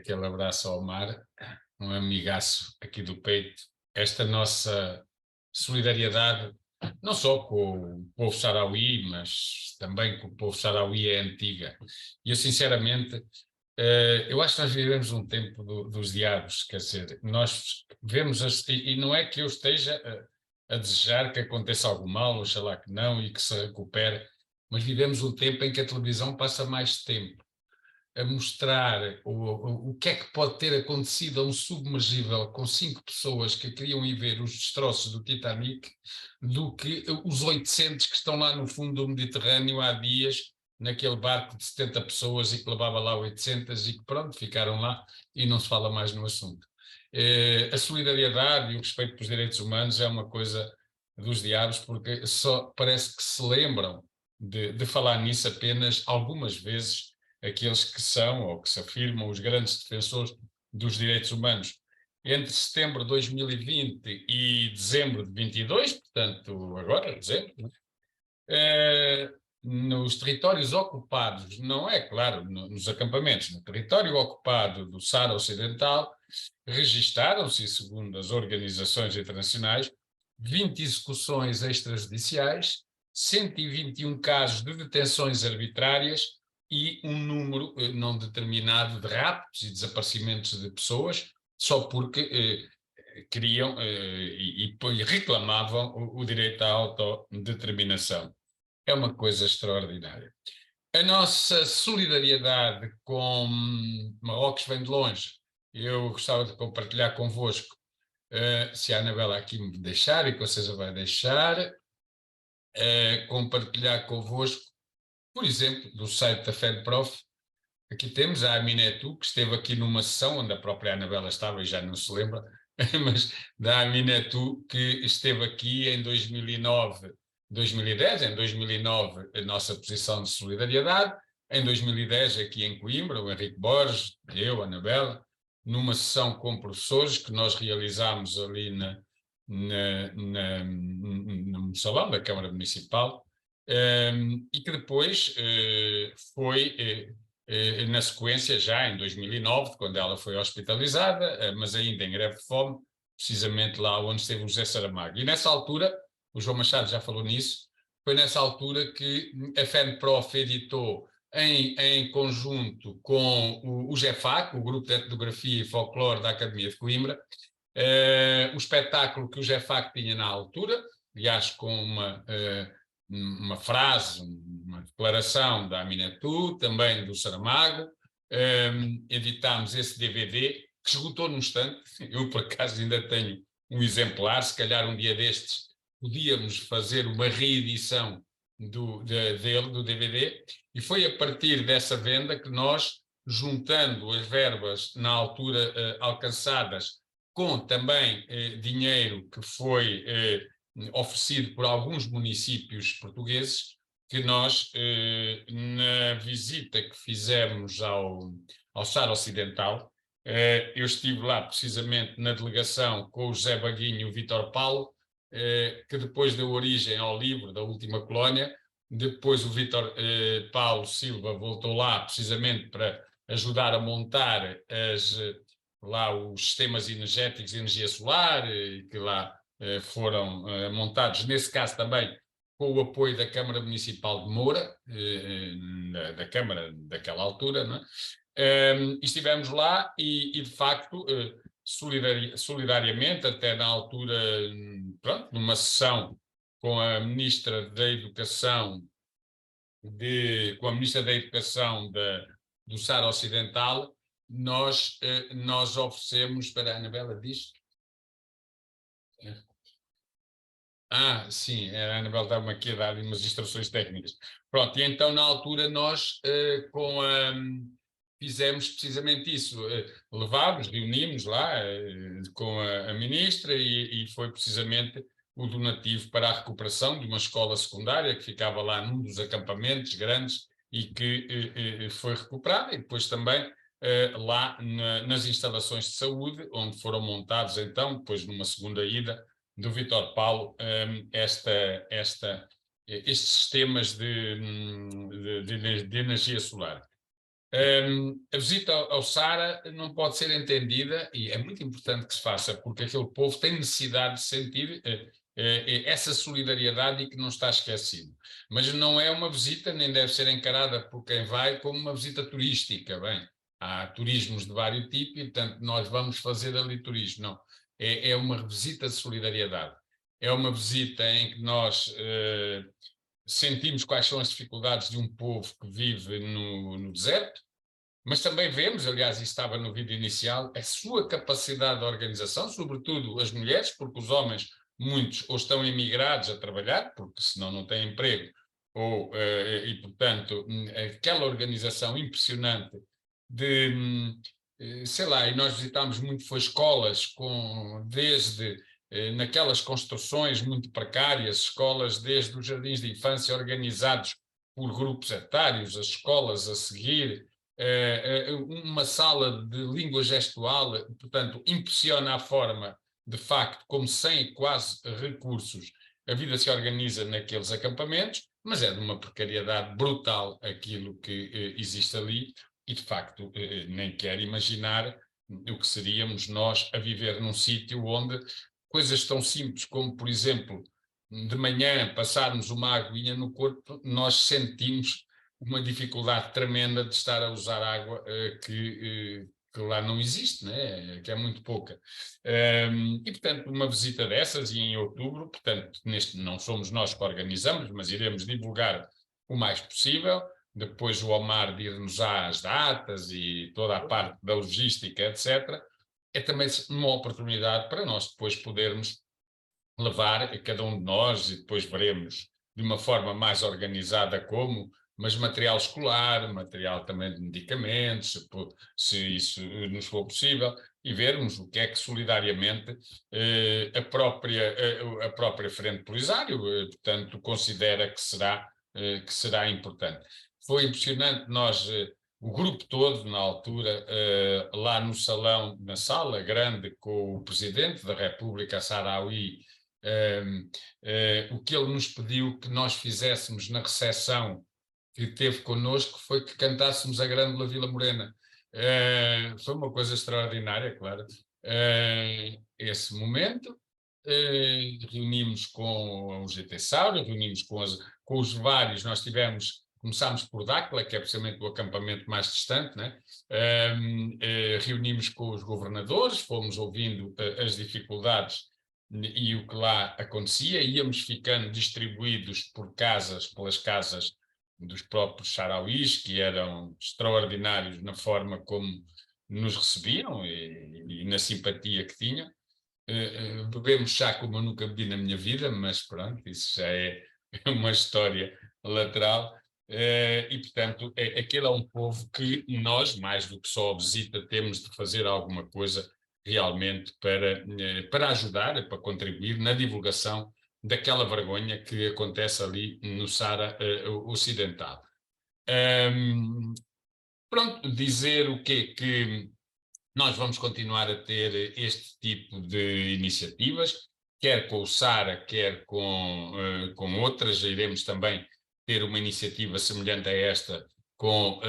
aquele abraço ao mar, um amigaço aqui do peito, esta nossa solidariedade, não só com o povo sarauí, mas também com o povo sarauí é antiga. E eu, sinceramente, eu acho que nós vivemos um tempo dos diabos, quer dizer, nós vemos, e não é que eu esteja a desejar que aconteça algo mal, oxalá que não, e que se recupere, mas vivemos um tempo em que a televisão passa mais tempo a mostrar o que é que pode ter acontecido a um submergível com 5 pessoas que queriam ir ver os destroços do Titanic do que os 800 que estão lá no fundo do Mediterrâneo há dias, naquele barco de 70 pessoas e que levava lá 800 e que pronto, ficaram lá e não se fala mais no assunto. A solidariedade e o respeito pelos direitos humanos é uma coisa dos diabos, porque só parece que se lembram de falar nisso apenas algumas vezes aqueles que são ou que se afirmam os grandes defensores dos direitos humanos. Entre setembro de 2020 e dezembro de 22, portanto, agora, dezembro, nos territórios ocupados, não é claro, nos acampamentos, no território ocupado do Saara Ocidental, registaram-se, segundo as organizações internacionais, 20 execuções extrajudiciais, 121 casos de detenções arbitrárias e um número não determinado de raptos e desaparecimentos de pessoas, só porque queriam e reclamavam o direito à autodeterminação. É uma coisa extraordinária. A nossa solidariedade com Marrocos vem de longe. Eu gostava de compartilhar convosco, se a Anabela aqui me deixar, e que vocês vai deixar, compartilhar convosco, por exemplo, do site da FEDPROF. Aqui temos a Aminetu, que esteve aqui numa sessão onde a própria Anabela estava e já não se lembra, mas da Aminetu, que esteve aqui em 2009, 2010, em 2009 a nossa posição de solidariedade, em 2010 aqui em Coimbra, o Henrique Borges, eu, a Anabela, numa sessão com professores que nós realizámos ali no salão da Câmara Municipal, e que depois foi na sequência, já em 2009, quando ela foi hospitalizada, mas ainda em greve de fome, precisamente lá onde esteve o José Saramago. E nessa altura, o João Machado já falou nisso, foi nessa altura que a FENPROF editou, em conjunto com o GEFAC, o Grupo de Etnografia e Folclore da Academia de Coimbra, o espetáculo que o GEFAC tinha na altura, aliás, com uma frase, uma declaração da Aminatu, também do Saramago. Editámos esse DVD, que esgotou num instante. Eu, por acaso, ainda tenho um exemplar. Se calhar um dia destes podíamos fazer uma reedição do DVD. E foi a partir dessa venda que nós, juntando as verbas na altura alcançadas, com também dinheiro que foi oferecido por alguns municípios portugueses, que nós, na visita que fizemos ao Sar Ocidental, eu estive lá precisamente na delegação com o José Baguinho e o Vítor Paulo, que depois deu origem ao livro da Última Colónia. Depois o Vítor Paulo Silva voltou lá precisamente para ajudar a montar lá os sistemas energéticos de energia solar, que lá foram montados, nesse caso também com o apoio da Câmara Municipal de Moura, da Câmara daquela altura, não é? Estivemos lá e de facto, solidariamente, até na altura, pronto, numa sessão com a Ministra da Educação, do Saara Ocidental, nós oferecemos, espera, a Anabela diz? Sim, a Anabela estava-me aqui a dar umas instruções técnicas. Pronto, e então na altura nós fizemos precisamente isso, levámos, reunimos lá com a ministra e foi precisamente o donativo para a recuperação de uma escola secundária que ficava lá num dos acampamentos grandes e que foi recuperada, e depois também lá nas instalações de saúde, onde foram montados então, depois numa segunda ida, do Vítor Paulo, estes sistemas de energia solar. A visita ao Saara não pode ser entendida, e é muito importante que se faça, porque aquele povo tem necessidade de sentir essa solidariedade e que não está esquecido. Mas não é uma visita, nem deve ser encarada por quem vai como uma visita turística. Bem, há turismos de vários tipos e, portanto, nós vamos fazer ali turismo. Não, é uma visita de solidariedade. É uma visita em que nós sentimos quais são as dificuldades de um povo que vive no deserto, mas também vemos, aliás, isso estava no vídeo inicial, a sua capacidade de organização, sobretudo as mulheres, porque os homens, muitos, ou estão emigrados a trabalhar, porque senão não têm emprego, ou, e portanto, aquela organização impressionante de, sei lá, e nós visitámos muito, foi escolas desde naquelas construções muito precárias, escolas desde os jardins de infância organizados por grupos etários, as escolas a seguir, uma sala de língua gestual, portanto, impressiona a forma, de facto, como sem quase recursos a vida se organiza naqueles acampamentos, mas é de uma precariedade brutal aquilo que existe ali e, de facto, nem quero imaginar o que seríamos nós a viver num sítio onde coisas tão simples como, por exemplo, de manhã passarmos uma aguinha no corpo, nós sentimos uma dificuldade tremenda de estar a usar água que lá não existe, né? Que é muito pouca. E, portanto, uma visita dessas, e em outubro, portanto, não somos nós que organizamos, mas iremos divulgar o mais possível. Depois o Omar dir-nos as datas e toda a parte da logística, etc. É também uma oportunidade para nós depois podermos levar cada um de nós, e depois veremos de uma forma mais organizada como, mas material escolar, material também de medicamentos, se isso nos for possível, e vermos o que é que solidariamente a própria Frente Polisário, portanto, considera que será importante. Foi impressionante nós o grupo todo, na altura, lá no salão, na sala grande, com o Presidente da República Saharaui, o que ele nos pediu que nós fizéssemos na recepção que teve connosco foi que cantássemos a Grândola Vila Morena. Foi uma coisa extraordinária, claro. Esse momento, reunimos com o GT Sauro, reunimos com os vários, começámos por Dáquila, que é precisamente o acampamento mais distante, né? Reunimos com os governadores, fomos ouvindo as dificuldades e o que lá acontecia, íamos ficando distribuídos pelas casas dos próprios sarauís, que eram extraordinários na forma como nos recebiam e na simpatia que tinham. Bebemos chá como eu nunca bebi na minha vida, mas pronto, isso já é uma história lateral. E, portanto, aquele é um povo que nós, mais do que só a visita, temos de fazer alguma coisa realmente para ajudar, para contribuir na divulgação daquela vergonha que acontece ali no Saara Ocidental. Pronto, dizer o quê? Que nós vamos continuar a ter este tipo de iniciativas, quer com o Saara, quer com outras. Iremos também ter uma iniciativa semelhante a esta com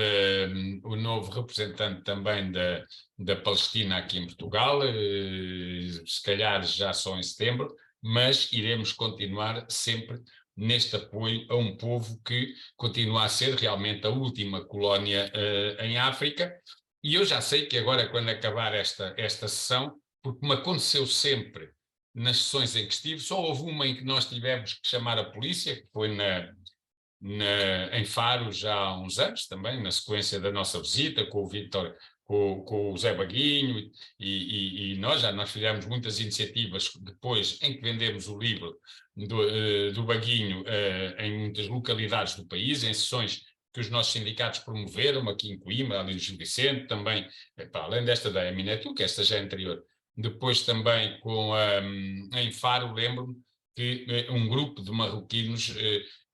o novo representante também da Palestina aqui em Portugal, se calhar já só em setembro, mas iremos continuar sempre neste apoio a um povo que continua a ser realmente a última colónia em África. E eu já sei que agora, quando acabar esta sessão, porque me aconteceu sempre nas sessões em que estive, só houve uma em que nós tivemos que chamar a polícia, que foi em Faro já há uns anos também, na sequência da nossa visita com o Vítor, com o Zé Baguinho, e nós fizemos muitas iniciativas depois em que vendemos o livro do Baguinho em muitas localidades do país, em sessões que os nossos sindicatos promoveram, aqui em Coimbra, ali no Gil Vicente, também, além desta da Eminetu, que esta já é anterior, depois também em Faro, lembro-me que um grupo de marroquinos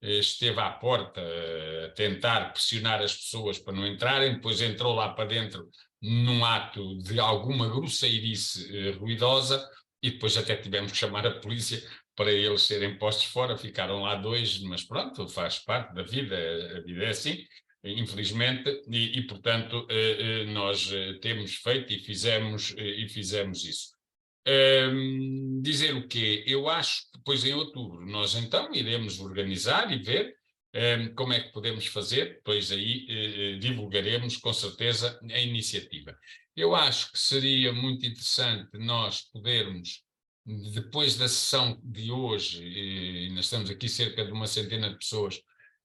esteve à porta a tentar pressionar as pessoas para não entrarem, depois entrou lá para dentro num ato de alguma grosseirice ruidosa, e depois até tivemos que chamar a polícia para eles serem postos fora. Ficaram lá dois, mas pronto, faz parte da vida, a vida é assim. infelizmente, portanto, nós temos feito e fizemos isso. Dizer o quê? Eu acho que depois em outubro nós então iremos organizar e ver como é que podemos fazer, depois aí divulgaremos com certeza a iniciativa. Eu acho que seria muito interessante nós podermos, depois da sessão de hoje, e nós estamos aqui cerca de uma centena de pessoas,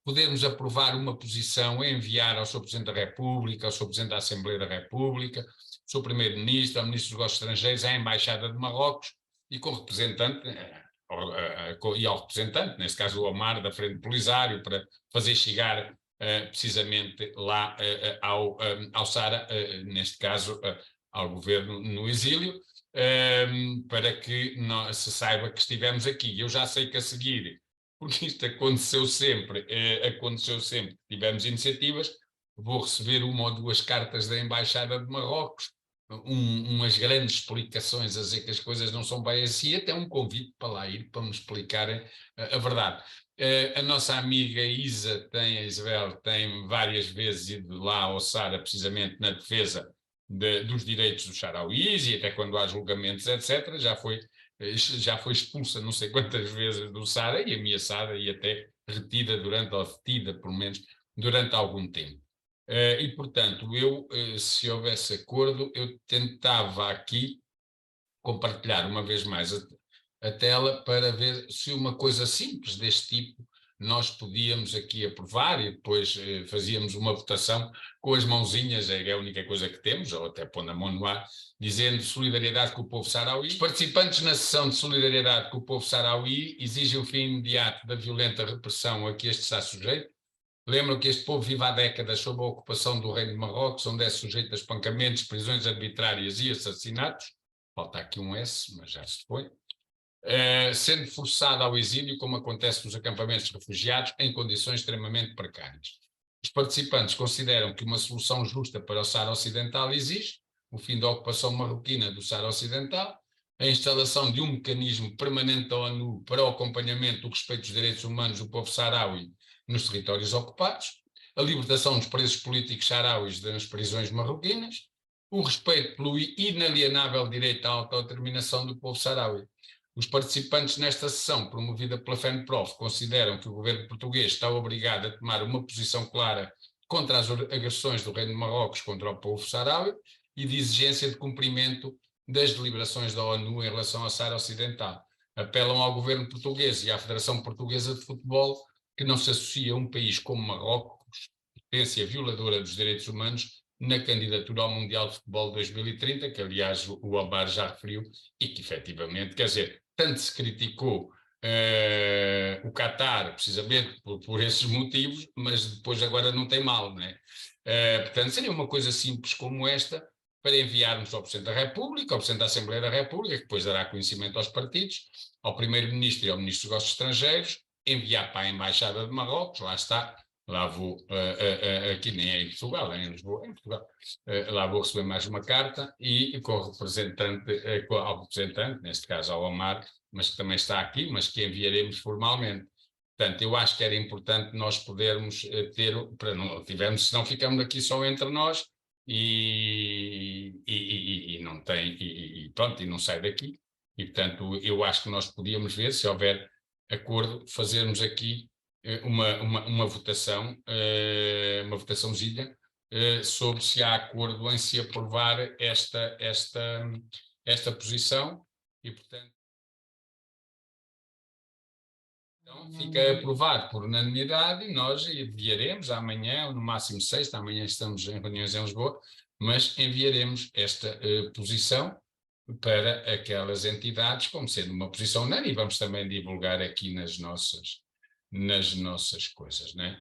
podermos aprovar uma posição, enviar ao Sr. Presidente da República, ao Sr. Presidente da Assembleia da República, ao Sr. Primeiro-Ministro, ao Ministro dos Negócios Estrangeiros, à Embaixada de Marrocos e com o representante, e ao representante, neste caso o Omar, da Frente Polisário, para fazer chegar precisamente lá ao Sara, neste caso ao governo no exílio, para que se saiba que estivemos aqui. Eu já sei que a seguir, porque isto aconteceu sempre, tivemos iniciativas, vou receber uma ou duas cartas da Embaixada de Marrocos, umas grandes explicações a dizer que as coisas não são bem assim, até um convite para lá ir, para me explicarem a verdade. A nossa amiga Isabel, tem várias vezes ido lá ao Sara, precisamente na defesa dos direitos dos sarauís, e até quando há julgamentos, etc., já foi expulsa não sei quantas vezes do Sara e ameaçada e até retida ou detida, pelo menos, durante algum tempo. E, portanto, se houvesse acordo, eu tentava aqui compartilhar uma vez mais a tela para ver se uma coisa simples deste tipo nós podíamos aqui aprovar e depois fazíamos uma votação com as mãozinhas, é a única coisa que temos, ou até pondo a mão no ar, dizendo solidariedade com o povo sarauí. Os participantes na sessão de solidariedade com o povo sarauí exigem o fim imediato da violenta repressão a que este está sujeito. Lembram que este povo vive há décadas sob a ocupação do Reino de Marrocos, onde é sujeito a espancamentos, prisões arbitrárias e assassinatos. Falta aqui um S, mas já se foi. Sendo forçado ao exílio, como acontece nos acampamentos de refugiados, em condições extremamente precárias. Os participantes consideram que uma solução justa para o Saara Ocidental exige o fim da ocupação marroquina do Saara Ocidental, a instalação de um mecanismo permanente da ONU para o acompanhamento do respeito dos direitos humanos do povo saharaui nos territórios ocupados, a libertação dos presos políticos sarauis nas prisões marroquinas, o respeito pelo inalienável direito à autodeterminação do povo saharaui. Os participantes nesta sessão, promovida pela FENPROF, consideram que o governo português está obrigado a tomar uma posição clara contra as agressões do Reino de Marrocos contra o povo saharaui e de exigência de cumprimento das deliberações da ONU em relação ao Saara Ocidental. Apelam ao governo português e à Federação Portuguesa de Futebol que não se associa a um país como Marrocos, potência violadora dos direitos humanos, na candidatura ao Mundial de Futebol 2030, que aliás o Omar já referiu, e que efetivamente, quer dizer, tanto se criticou o Qatar, precisamente por esses motivos, mas depois agora não tem mal, não é? Portanto, seria uma coisa simples como esta, para enviarmos ao Presidente da República, ao Presidente da Assembleia da República, que depois dará conhecimento aos partidos, ao Primeiro-Ministro e ao Ministro dos Negócios Estrangeiros, enviar para a Embaixada de Marrocos, lá está, lá vou, aqui nem é em Portugal, é em Lisboa, é em Portugal, lá vou receber mais uma carta e com o representante, ao representante, neste caso ao Omar, mas que também está aqui, mas que enviaremos formalmente. Portanto, eu acho que era importante nós podermos ter, para não tivermos, senão ficamos aqui só entre nós e não tem, pronto, e não sai daqui. E, portanto, eu acho que nós podíamos ver, se houver acordo, fazermos aqui uma votação, uma votaçãozinha, sobre se há acordo em se aprovar esta posição e, portanto, então, fica aprovado por unanimidade e nós enviaremos amanhã, ou no máximo sexta, amanhã estamos em reuniões em Lisboa, mas enviaremos esta posição para aquelas entidades, como sendo uma posição unânime, e vamos também divulgar aqui nas nossas coisas, né?